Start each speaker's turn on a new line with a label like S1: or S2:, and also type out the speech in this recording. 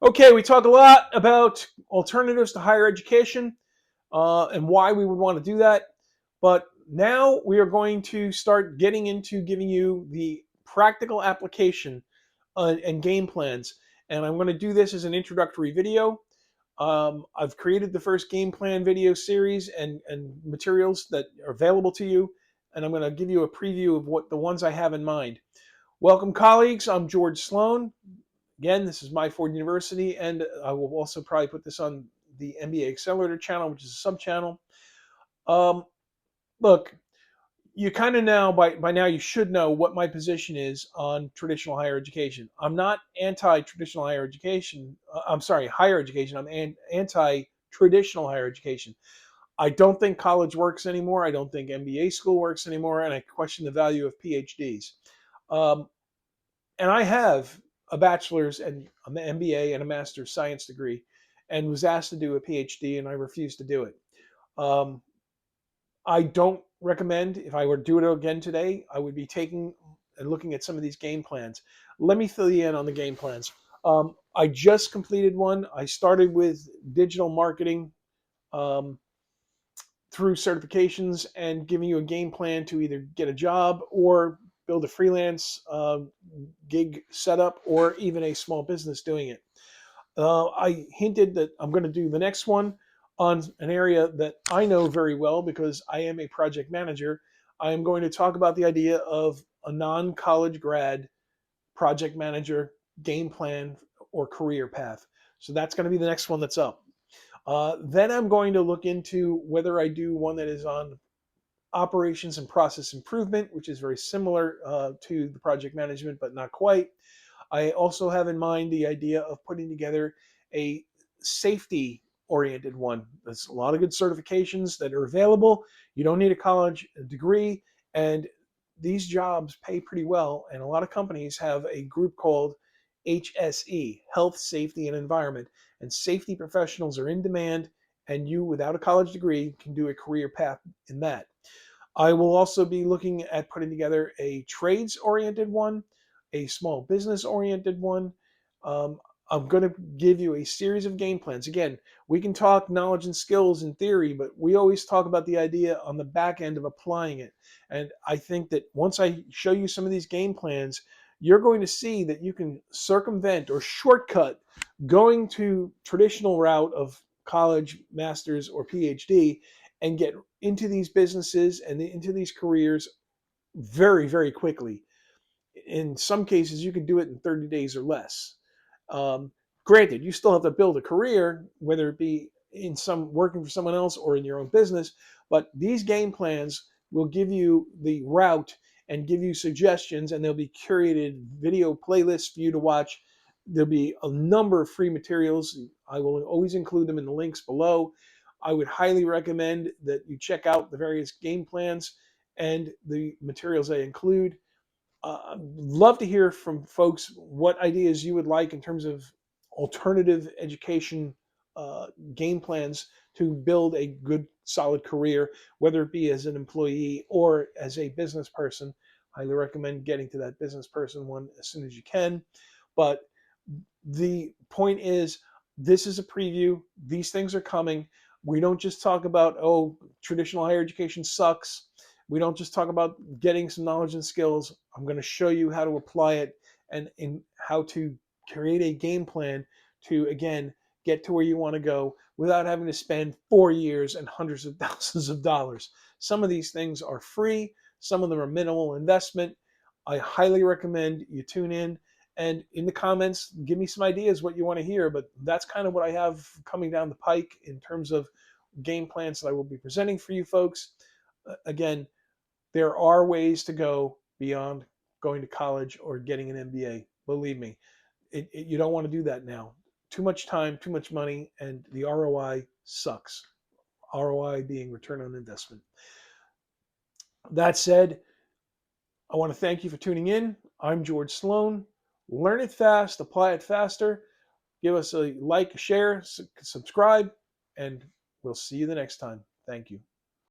S1: Okay, we talk a lot about alternatives to higher education and why we would want to do that. But now we are going to start getting into giving you the practical application and game plans. And I'm going to do this as an introductory video. I've created the first game plan video series and materials that are available to you. And I'm going to give you a preview of what the ones I have in mind. Welcome, colleagues. I'm George Sloan. Again, this is Myford University, and I will also probably put this on the MBA Accelerator channel, which is a sub-channel. Um, Look, you kind of now, by now, you should know what my position is on traditional higher education. I'm not anti-traditional higher education. I'm sorry, higher education. I'm anti-traditional higher education. I don't think college works anymore. I don't think MBA school works anymore, and I question the value of PhDs. Um, and I have a bachelor's and an MBA and a master's science degree, and was asked to do a PhD, and I refused to do it. Um, I don't recommend, if I were to do it again today, I would be taking and looking at some of these game plans. Let me fill you in on the game plans. I just completed one. I started with digital marketing through certifications and giving you a game plan to either get a job or build a freelance gig setup or even a small business doing it. I hinted that I'm going to do the next one on an area that I know very well because I am a project manager. I am going to talk about the idea of a non-college grad project manager game plan or career path. So that's going to be the next one that's up. Then I'm going to look into whether I do one that is on operations and process improvement, which is very similar to the project management, but not quite. I also have in mind the idea of putting together a safety oriented one. There's a lot of good certifications that are available. You don't need a college degree, and these jobs pay pretty well. And a lot of companies have a group called HSE, Health, Safety, and Environment. And safety professionals are in demand, and you, without a college degree, can do a career path in that. I will also be looking at putting together a trades oriented one, a small business oriented one. Um, I'm going to give you a series of game plans. Again, we can talk knowledge and skills in theory, but we always talk about the idea on the back end of applying it. And I think that once I show you some of these game plans, you're going to see that you can circumvent or shortcut going to traditional route of college, master's, or PhD and get into these businesses and into these careers very, very quickly. In some cases, you can do it in 30 days or less. Um, Granted, you still have to build a career, whether it be in some working for someone else or in your own business, but these game plans will give you the route and give you suggestions, and there'll be curated video playlists for you to watch. There'll be a number of free materials. I will always include them in the links below. I would highly recommend that you check out the various game plans and the materials they include. Love to hear from folks what ideas you would like in terms of alternative education game plans to build a good, solid career, whether it be as an employee or as a business person. Highly recommend getting to that business person one as soon as you can. But the point is, this is a preview. These things are coming. We don't just talk about, oh, traditional higher education sucks. We don't just talk about getting some knowledge and skills. I'm going to show you how to apply it and in how to create a game plan to, again, get to where you want to go without having to spend 4 years and hundreds of thousands of dollars. Some of these things are free. Some of them are minimal investment. I highly recommend you tune in. And in the comments, give me some ideas what you want to hear. But that's kind of what I have coming down the pike in terms of game plans that I will be presenting for you folks. Again, there are ways to go beyond going to college or getting an MBA. Believe me, you don't want to do that now. Too much time, too much money, and the ROI sucks. ROI being return on investment. That said, I want to thank you for tuning in. I'm George Sloan. Learn it fast, apply it faster. Give us a like, share, subscribe, and we'll see you the next time. Thank you.